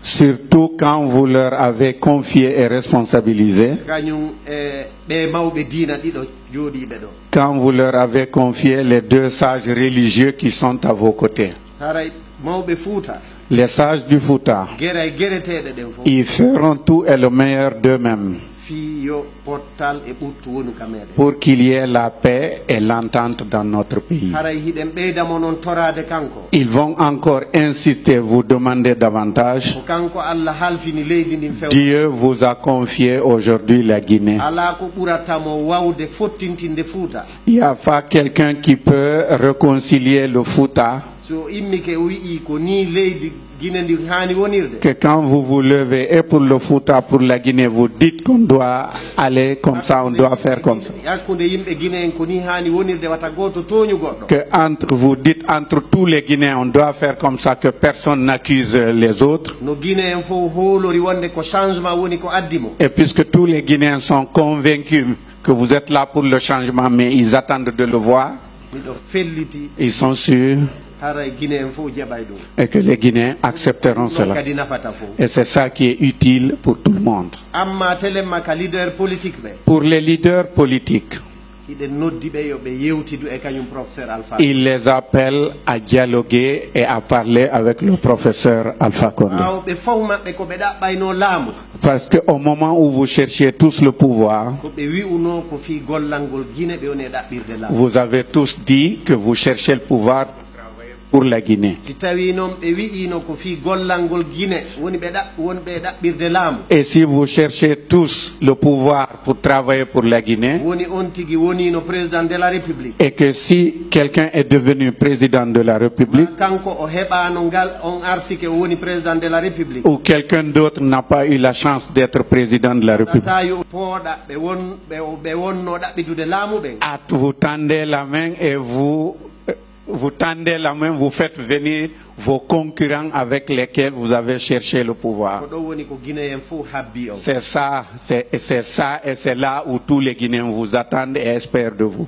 Surtout quand vous leur avez confié et responsabilisé. Quand vous leur avez confié les deux sages religieux qui sont à vos côtés. Les sages du Fouta, ils feront tout et le meilleur d'eux-mêmes pour qu'il y ait la paix et l'entente dans notre pays. Ils vont encore insister, vous demander davantage. Dieu vous a confié aujourd'hui la Guinée. Il n'y a pas quelqu'un qui peut réconcilier le Fouta. Que quand vous vous levez et pour le Fouta, pour la Guinée, vous dites qu'on doit aller comme ça, on doit faire comme ça. Que vous dites entre tous les Guinéens, on doit faire comme ça, que personne n'accuse les autres. Et puisque tous les Guinéens sont convaincus que vous êtes là pour le changement, mais ils attendent de le voir, ils sont sûrs et que les Guinéens accepteront cela. Et c'est ça qui est utile pour tout le monde. Pour les leaders politiques, il les appelle à dialoguer et à parler avec le professeur Alpha Condé. Parce qu'au moment où vous cherchiez tous le pouvoir, vous avez tous dit que vous cherchez le pouvoir pour la Guinée. Et si vous cherchez tous le pouvoir pour travailler pour la Guinée, et que si quelqu'un est devenu président de la République, ou quelqu'un d'autre n'a pas eu la chance d'être président de la République, vous tendez la main et vous tendez la main, vous faites venir vos concurrents avec lesquels vous avez cherché le pouvoir. C'est ça et c'est là où tous les Guinéens vous attendent et espèrent de vous.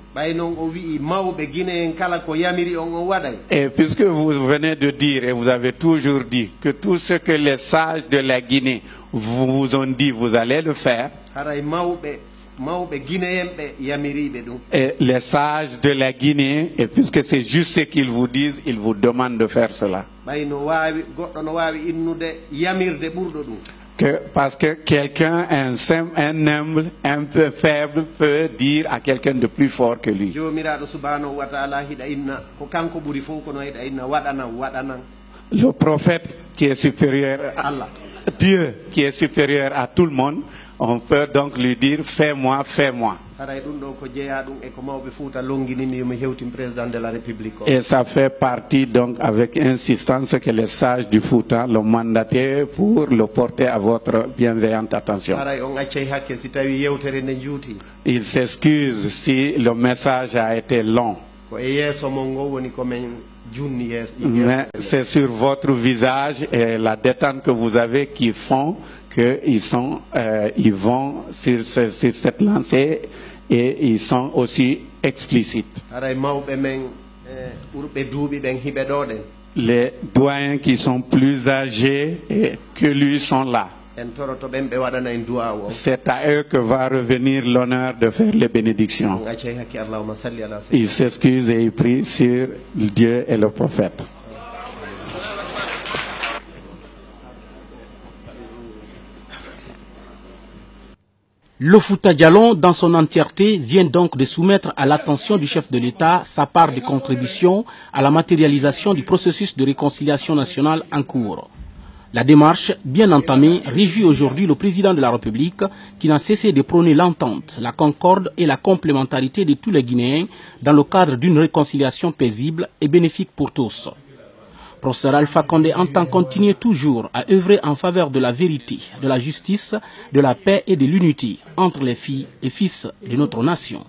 Et puisque vous venez de dire et vous avez toujours dit que tout ce que les sages de la Guinée vous ont dit, vous allez le faire. Et les sages de la Guinée, et puisque c'est juste ce qu'ils vous disent, ils vous demandent de faire cela. Parce que quelqu'un, un humble, un peu faible, peut dire à quelqu'un de plus fort que lui. Le prophète qui est supérieur à Allah, Dieu qui est supérieur à tout le monde, on peut donc lui dire fais-moi, fais-moi. Et ça fait partie donc avec insistance que les sages du Fouta l'ont mandaté pour le porter à votre bienveillante attention. Il s'excuse si le message a été long. Mais c'est sur votre visage et la détente que vous avez qui font qu'ils vont sur cette lancée et ils sont aussi explicites. Les doyens qui sont plus âgés que lui sont là. C'est à eux que va revenir l'honneur de faire les bénédictions. Il s'excuse et il prie sur Dieu et le prophète. Le Fouta Djallon, dans son entièreté, vient donc de soumettre à l'attention du chef de l'État sa part de contribution à la matérialisation du processus de réconciliation nationale en cours. La démarche, bien entamée, réjouit aujourd'hui le président de la République qui n'a cessé de prôner l'entente, la concorde et la complémentarité de tous les Guinéens dans le cadre d'une réconciliation paisible et bénéfique pour tous. Professeur Alpha Condé entend continuer toujours à œuvrer en faveur de la vérité, de la justice, de la paix et de l'unité entre les filles et fils de notre nation.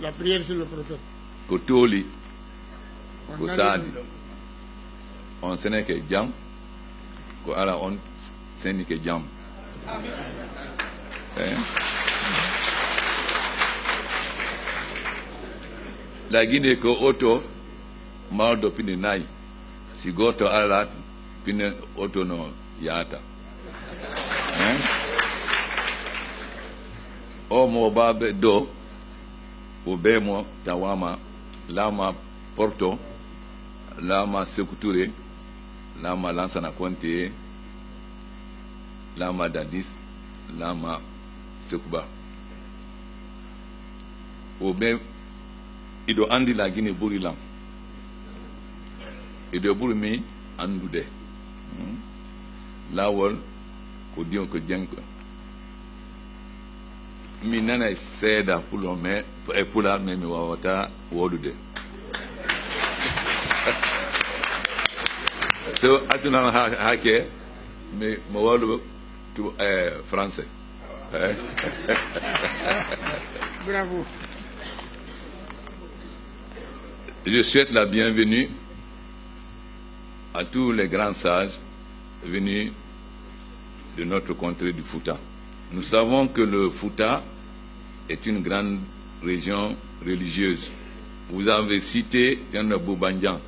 La prière sur le prophète. Kotoli, Kosadi, on sait que jam, ko ala on sait que jam. La Guinée ko auto maldo pini nai. Si goto alat pini auto no yata. O mo babe do ubemo tawama lama Porto lama Sékou-Touré lama Lansana Conté lama Dadis lama Sékouba ube ido andi la Guinée burilam ido burmi andude lawol ko dion ko jenko mi nana seda pulo me e pula me mi wawata wodude so atuna hake me mo walu to français Bravo. Je souhaite la bienvenue à tous les grands sages venus de notre contrée du Fouta. Nous savons que le Fouta est une grande région religieuse. Vous avez cité Tiana Boubandian.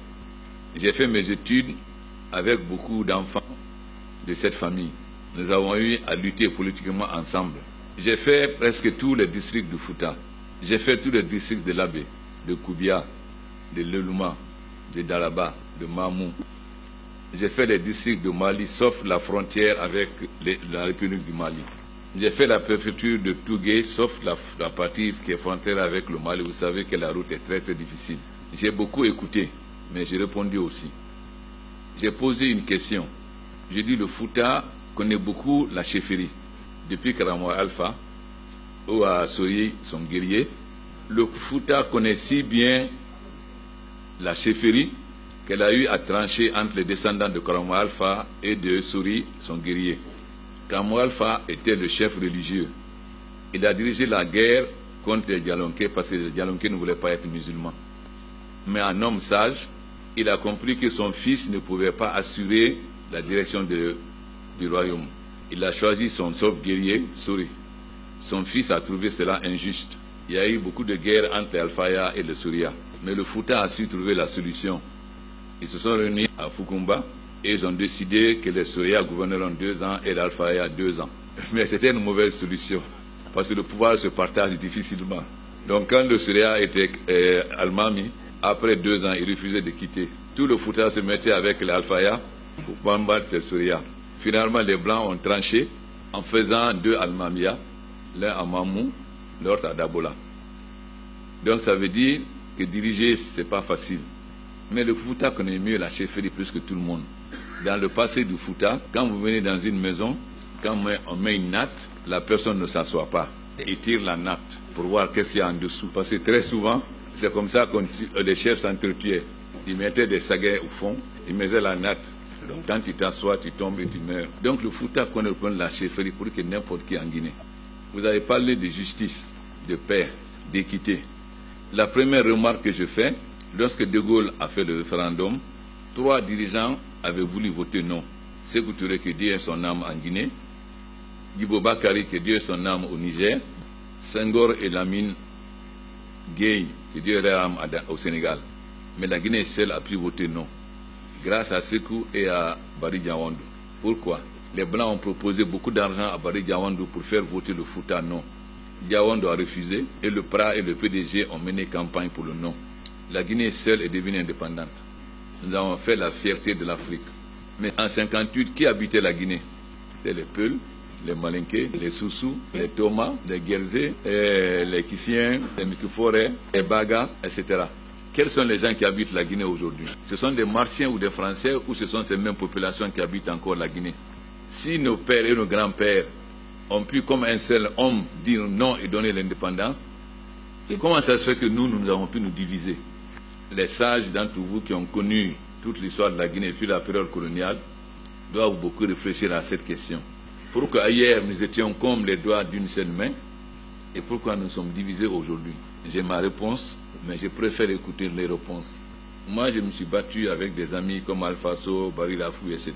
J'ai fait mes études avec beaucoup d'enfants de cette famille. Nous avons eu à lutter politiquement ensemble. J'ai fait presque tous les districts du Fouta. J'ai fait tous les districts de l'Abbé, de Koubia, de Lelouma, de Dalaba, de Mamou. J'ai fait les districts de Mali, sauf la frontière avec la République du Mali. J'ai fait la préfecture de Tougué, sauf la partie qui est frontière avec le Mali. Vous savez que la route est très très difficile. J'ai beaucoup écouté, mais j'ai répondu aussi. J'ai posé une question. J'ai dit le Fouta connaît beaucoup la chefferie. Depuis Karamoa Alpha, ou à Sori, son guerrier, le Fouta connaît si bien la chefferie qu'elle a eu à trancher entre les descendants de Karamoa Alpha et de Sori, son guerrier. Karamoa Alpha était le chef religieux. Il a dirigé la guerre contre les Dialonkés parce que les Dialonkés ne voulaient pas être musulmans. Mais en homme sage, il a compris que son fils ne pouvait pas assurer la direction du royaume. Il a choisi son seul guerrier, Sori. Son fils a trouvé cela injuste. Il y a eu beaucoup de guerres entre les Alfaya et les Soria. Mais le Fouta a su trouver la solution. Ils se sont réunis à Fukumba et ils ont décidé que les Soria gouverneront 2 ans et l'Alfaya 2 ans. Mais c'était une mauvaise solution parce que le pouvoir se partage difficilement. Donc quand le Soria était Almami, après 2 ans, il refusait de quitter. Tout le Fouta se mettait avec les Alfaya pour combattre les Soria. Finalement, les Blancs ont tranché en faisant 2 Almamia, l'un à Mamou, l'autre à Dabola. Donc ça veut dire que diriger, ce n'est pas facile. Mais le Fouta connaît mieux la chefferie plus que tout le monde. Dans le passé du Fouta, quand vous venez dans une maison, quand on met une natte, la personne ne s'assoit pas. Il tire la natte pour voir qu'est-ce qu'il y a en dessous. Parce que très souvent, c'est comme ça que les chefs s'entretuaient. Ils mettaient des saguets au fond, ils mettaient la natte. Donc, quand tu t'assois, tu tombes et tu meurs. Donc le Fouta connaît le point de la chefferie pour que n'importe qui en Guinée. Vous avez parlé de justice, de paix, d'équité. La première remarque que je fais, lorsque De Gaulle a fait le référendum, 3 dirigeants avaient voulu voter non. Sékou Touré, que Dieu ait son âme en Guinée, Djibo Bakary, que Dieu ait son âme au Niger, Senghor et Lamine Gueye, que Dieu ait l'âme au Sénégal. Mais la Guinée seule a pu voter non, grâce à Sékou et à Barry Diawandou. Pourquoi? Les Blancs ont proposé beaucoup d'argent à Barry Diawandou pour faire voter le Fouta non. Diawandou a refusé et le PRA et le PDG ont mené campagne pour le non. La Guinée seule est devenue indépendante. Nous avons fait la fierté de l'Afrique. Mais en 1958, qui habitait la Guinée? C'était les Peuls, les Malinké, les Soussous, les Thomas, les Guerzé, les Kissiens, les Mikiforé, les Baga, etc. Quels sont les gens qui habitent la Guinée aujourd'hui? Ce sont des Martiens ou des Français ou ce sont ces mêmes populations qui habitent encore la Guinée? Si nos pères et nos grands-pères ont pu, comme un seul homme, dire non et donner l'indépendance, comment ça se fait que nous avons pu nous diviser? Les sages d'entre vous qui ont connu toute l'histoire de la Guinée depuis la période coloniale doivent beaucoup réfléchir à cette question. Pourquoi hier nous étions comme les doigts d'une seule main et pourquoi nous sommes divisés aujourd'hui? J'ai ma réponse, mais je préfère écouter les réponses. Moi, je me suis battu avec des amis comme Alpha So, Barry Lafou, etc.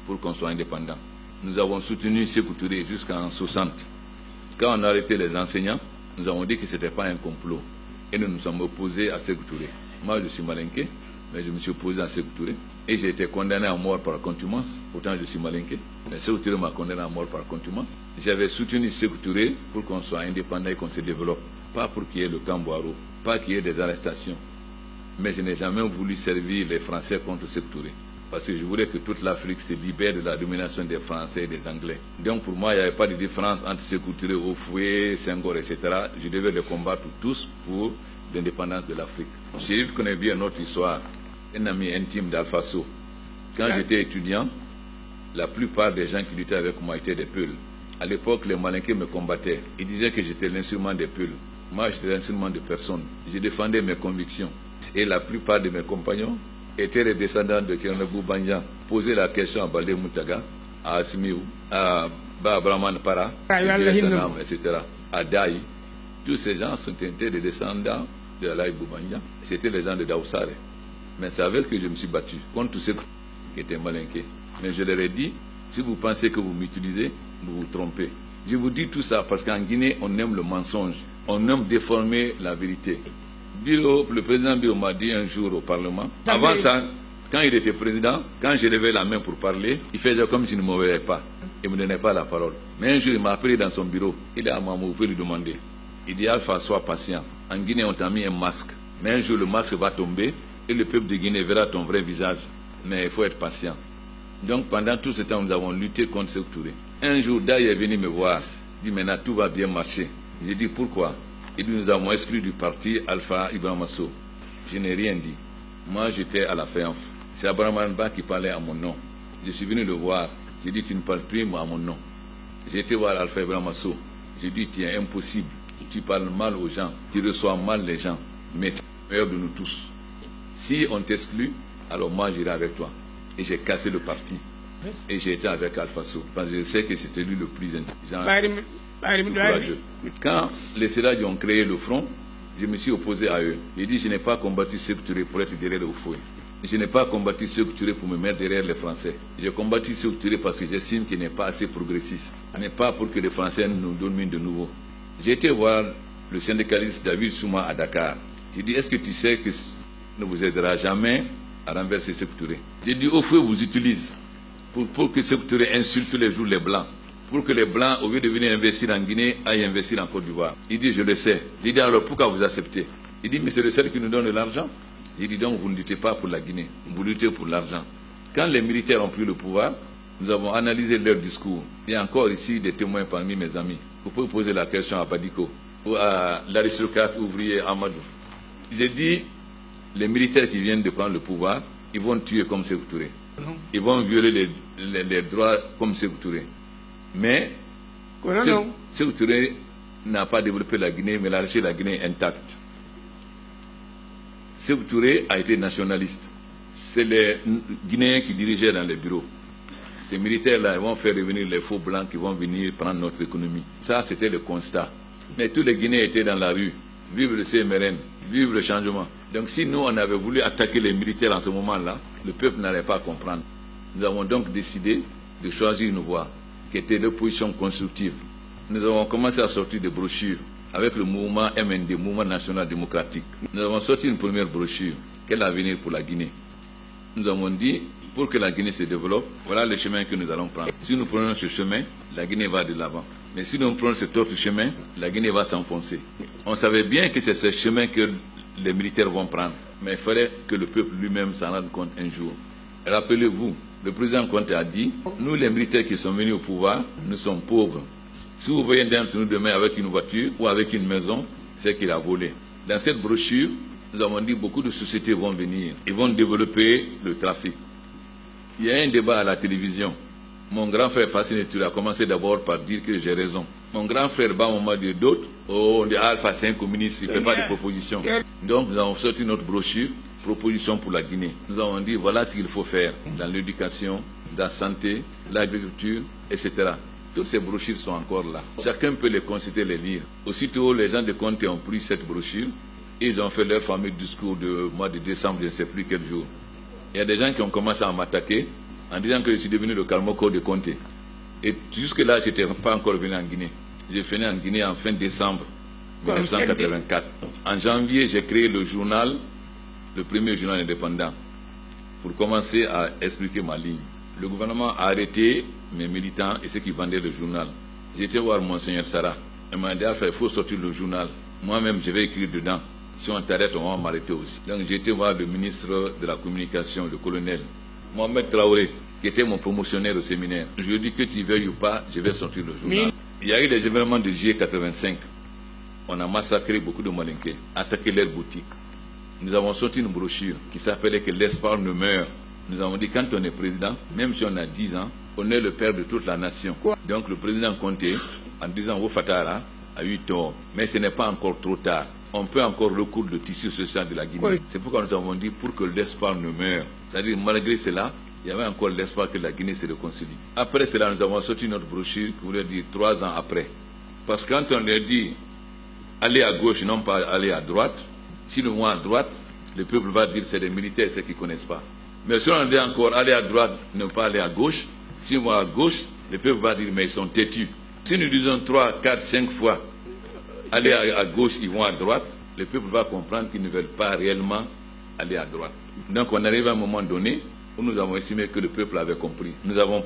pour qu'on soit indépendant. Nous avons soutenu Sékou Touré jusqu'en 60. Quand on a arrêté les enseignants, nous avons dit que ce n'était pas un complot. et nous nous sommes opposés à Sékou Touré. Moi, je suis malinké, mais je me suis opposé à Sékou Touré. Et j'ai été condamné à mort par contumace. Pourtant, je suis malinké. Mais Sékou Touré m'a condamné à mort par contumace. J'avais soutenu Sékou Touré pour qu'on soit indépendant et qu'on se développe. Pas pour qu'il y ait le camp Boiro, pas qu'il y ait des arrestations. Mais je n'ai jamais voulu servir les Français contre Sékou Touré. Parce que je voulais que toute l'Afrique se libère de la domination des Français et des Anglais. Donc pour moi, il n'y avait pas de différence entre Sékou Touré, Houphouët, Senghor, etc. Je devais les combattre tous pour l'indépendance de l'Afrique. Chérif connaît bien notre histoire. Un ami intime d'Alpha Sow. Quand j'étais étudiant, la plupart des gens qui luttaient avec moi étaient des Peuls. À l'époque, les Malinqués me combattaient. Ils disaient que j'étais l'instrument des Peuls. Moi, j'étais l'instrument de personne. Je défendais mes convictions. Et la plupart de mes compagnons étaient les descendants de Tchernobyl Banyan. Posaient la question à Balé Moutaga, à Asimiou, à Babraman Para, etc., à Daï. Tous ces gens étaient des descendants de Alaï Boubanya. C'était les gens de Daoussare. Mais c'est avec que je me suis battu contre tous ceux qui étaient malinqués. Mais je leur ai dit, si vous pensez que vous m'utilisez, vous vous trompez. Je vous dis tout ça parce qu'en Guinée, on aime le mensonge. On aime déformer la vérité. Le président Biro m'a dit un jour au Parlement, avant ça, quand il était président, quand je levais la main pour parler, il faisait comme s'il ne me voyait pas. Il ne me donnait pas la parole. Mais un jour, il m'a appelé dans son bureau. Il est à moi, vous pouvez lui demander. Il dit, Alpha, sois patient. En Guinée, on t'a mis un masque. Mais un jour, le masque va tomber et le peuple de Guinée verra ton vrai visage. Mais il faut être patient. Donc, pendant tout ce temps, nous avons lutté contre Sékou Touré. Un jour, Daï est venu me voir. Il dit, maintenant, tout va bien marcher. J'ai dit, pourquoi? Il dit, nous avons exclu du parti Alpha Ibrahima Sow. Je n'ai rien dit. Moi, j'étais à la FEANF. C'est Abraham Anba qui parlait à mon nom. Je suis venu le voir. J'ai dit, tu ne parles plus à mon nom. J'ai été voir Alpha Ibrahima Sow. J'ai dit, tu es impossible. Tu parles mal aux gens. Tu reçois mal les gens. Mais tu es le meilleur de nous tous. Si on t'exclut, alors moi, j'irai avec toi. Et j'ai cassé le parti. Et j'ai été avec Alpha Sow. Parce que je sais que c'était lui le plus intelligent. Courageux. Quand les Sédadji ont créé le front, je me suis opposé à eux. J'ai dit, je n'ai pas combattu Sékou Touré pour être derrière le Houphouët. Je n'ai pas combattu Sékou Touré pour me mettre derrière les Français. J'ai combattu Sékou Touré parce que j'estime qu'il n'est pas assez progressiste. Ce n'est pas pour que les Français nous dominent de nouveau. J'ai été voir le syndicaliste David Souma à Dakar. J'ai dit, est-ce que tu sais que ne vous aidera jamais à renverser Sékou Touré? J'ai dit, Houphouët vous utilise pour que Sékou Touré insulte tous les jours les Blancs. Pour que les Blancs, au lieu de venir investir en Guinée, aillent investir en Côte d'Ivoire. Il dit, je le sais. J'ai dit, alors pourquoi vous acceptez? Il dit, mais c'est le seul qui nous donne de l'argent. J'ai dit, donc vous ne luttez pas pour la Guinée, vous luttez pour l'argent. Quand les militaires ont pris le pouvoir, nous avons analysé leur discours. Il y a encore ici des témoins parmi mes amis. Vous pouvez poser la question à Badiko ou à l'aristocrate ouvrier Amadou. J'ai dit, les militaires qui viennent de prendre le pouvoir, ils vont tuer comme Sékou Touré. Ils vont violer les droits comme Sékou Touré. Mais Sékou Touré n'a pas développé la Guinée, mais il a laissé la Guinée intacte. Sékou Touré a été nationaliste. C'est les Guinéens qui dirigeaient dans les bureaux. Ces militaires-là, ils vont faire revenir les faux blancs qui vont venir prendre notre économie. Ça, c'était le constat. Mais tous les Guinéens étaient dans la rue. Vive le CMRN, vive le changement. Donc si nous, on avait voulu attaquer les militaires en ce moment-là, le peuple n'allait pas comprendre. Nous avons donc décidé de choisir une voie qui était l'opposition constructive. Nous avons commencé à sortir des brochures avec le mouvement MND, Mouvement National Démocratique. Nous avons sorti une première brochure, quel avenir pour la Guinée. Nous avons dit, pour que la Guinée se développe, voilà le chemin que nous allons prendre. Si nous prenons ce chemin, la Guinée va de l'avant. Mais si nous prenons cet autre chemin, la Guinée va s'enfoncer. On savait bien que c'est ce chemin que les militaires vont prendre. Mais il fallait que le peuple lui-même s'en rende compte un jour. Rappelez-vous, le président Conté a dit, nous les militaires qui sont venus au pouvoir, nous sommes pauvres. Si vous voyez un de nous demain avec une voiture ou avec une maison, c'est qu'il a volé. Dans cette brochure, nous avons dit beaucoup de sociétés vont venir. Ils vont développer le trafic. Il y a un débat à la télévision. Mon grand frère Fasciné Touré a commencé d'abord par dire que j'ai raison. Mon grand frère Bamoma dit d'autres. Oh, on dit Alpha, c'est un communiste, il ne fait pas de propositions. Donc nous avons sorti notre brochure, proposition pour la Guinée. Nous avons dit voilà ce qu'il faut faire dans l'éducation, dans la santé, l'agriculture, etc. Toutes ces brochures sont encore là. Chacun peut les consulter, les lire. Aussitôt, les gens de Conté ont pris cette brochure et ils ont fait leur fameux discours de mois de décembre, je ne sais plus quel jour. Il y a des gens qui ont commencé à m'attaquer en disant que je suis devenu le Kalmoko de Conté. Et jusque-là, je n'étais pas encore venu en Guinée. Je venais en Guinée en fin décembre 1984. En janvier, j'ai créé le journal, le premier journal indépendant, pour commencer à expliquer ma ligne. Le gouvernement a arrêté mes militants et ceux qui vendaient le journal. J'ai été voir Monseigneur Sarah. Il m'a dit, il faut sortir le journal. Moi-même, je vais écrire dedans. Si on t'arrête, on va m'arrêter aussi. Donc j'ai été voir le ministre de la Communication, le colonel Mohamed Traoré, qui était mon promotionnaire au séminaire. Je lui ai dit que tu veuilles ou pas, je vais sortir le journal. Il y a eu des événements de juillet 85. On a massacré beaucoup de Malinqués, attaqué leurs boutiques. Nous avons sorti une brochure qui s'appelait que l'espoir ne meurt. Nous avons dit quand on est président, même si on a 10 ans, on est le père de toute la nation. Donc le président Conté, en disant au Fatara, a eu tort. Mais ce n'est pas encore trop tard. On peut encore recourir le tissu social de la Guinée. C'est pourquoi nous avons dit pour que l'espoir ne meure. C'est-à-dire malgré cela, il y avait encore l'espoir que la Guinée se réconcilie. Après cela, nous avons sorti notre brochure qui voulait dire 3 ans après. Parce que quand on leur dit aller à gauche, non pas aller à droite, si nous vont à droite, le peuple va dire c'est des militaires, ceux qui ne connaissent pas. Mais si on dit encore aller à droite, ne pas aller à gauche, si nous vont à gauche, le peuple va dire mais ils sont têtus. Si nous disons 3, 4, 5 fois aller à gauche, ils vont à droite, le peuple va comprendre qu'ils ne veulent pas réellement aller à droite. Donc on arrive à un moment donné où nous avons estimé que le peuple avait compris. Nous avons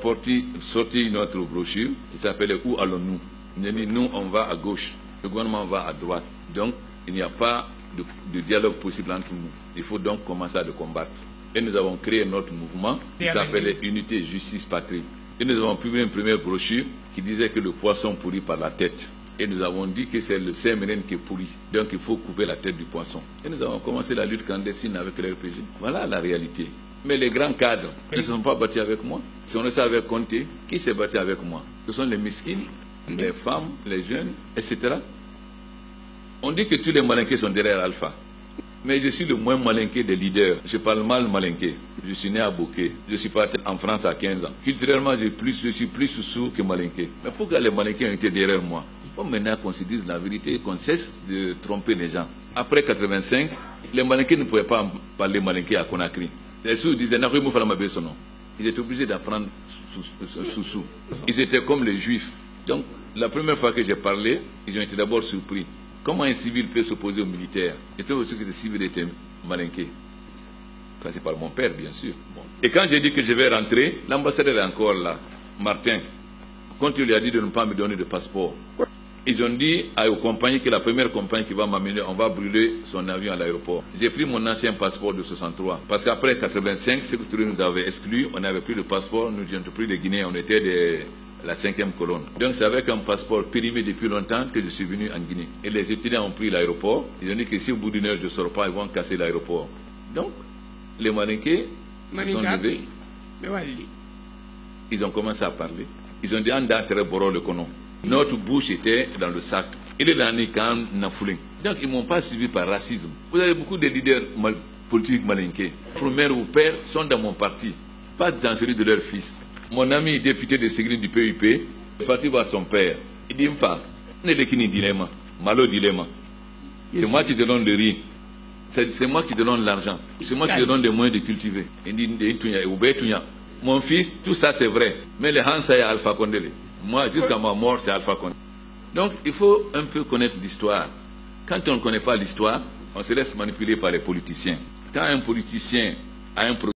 sorti notre brochure qui s'appelait « Où allons-nous » Nous avons dit « Nous, on va à gauche, le gouvernement va à droite. » Donc, il n'y a pas de dialogue possible entre nous. Il faut donc commencer à le combattre. Et nous avons créé notre mouvement qui s'appelait « Unité, Justice, Patrie ». Et nous avons publié une première brochure qui disait que le poisson pourrit par la tête. Et nous avons dit que c'est le Saint-Mérène qui est pourri. Donc il faut couper la tête du poisson. Et nous avons commencé la lutte clandestine avec l'RPG. Voilà la réalité. Mais les grands cadres ne se sont pas battus avec moi. Si on le savait compter, qui s'est battu avec moi? Ce sont les miskines, les femmes, les jeunes, etc. On dit que tous les malinqués sont derrière Alpha. Mais je suis le moins malinqué des leaders. Je parle mal malinqué. Je suis né à Bouquet. Je suis parti en France à 15 ans. Culturellement, je suis plus sous que malinqué. Mais pourquoi les malinqués ont été derrière moi? Faut maintenant qu'on se dise la vérité, qu'on cesse de tromper les gens. Après 85, les malinqués ne pouvaient pas parler malinqué à Conakry. Les sous disaient, ils étaient obligés d'apprendre sous. Ils étaient comme les juifs. Donc, la première fois que j'ai parlé, ils ont été d'abord surpris. Comment un civil peut s'opposer aux militaires? Et tout aussi que ces civils étaient malinqués. C'est par mon père, bien sûr. Bon. Et quand j'ai dit que je vais rentrer, l'ambassadeur est encore là, Martin. Quand il lui a dit de ne pas me donner de passeport, ils ont dit aux compagnies que la première compagnie qui va m'amener, on va brûler son avion à l'aéroport. J'ai pris mon ancien passeport de 63. Parce qu'après 85, ce que nous avait exclu, on n'avait plus le passeport, nous étions pris des Guinéens, on était la 5e colonne. Donc c'est avec un passeport périmé depuis longtemps que je suis venu en Guinée. Et les étudiants ont pris l'aéroport. Ils ont dit que si au bout d'une heure je ne sors pas, ils vont casser l'aéroport. Donc, les Malinqués se sont levés. Ils ont commencé à parler. Ils ont dit, le conon. Notre bouche était dans le sac. Il est dans les camps Nafoulin. Donc, ils ne m'ont pas suivi par racisme. Vous avez beaucoup de leaders politiques malinqués. Pour mère ou père sont dans mon parti, pas dans celui de leur fils. Mon ami député de Ségrin du PUP est parti voir son père. Il dit, Mfa, dilemme, malo dilemme. C'est moi qui te donne le riz. C'est moi qui te donne l'argent. C'est moi qui te donne les moyens de cultiver. Il dit, mon fils, tout ça c'est vrai. Mais les Hansa et Alpha Condé. Moi, jusqu'à ma mort, c'est Alpha Condé. Donc, il faut un peu connaître l'histoire. Quand on ne connaît pas l'histoire, on se laisse manipuler par les politiciens. Quand un politicien a un programme,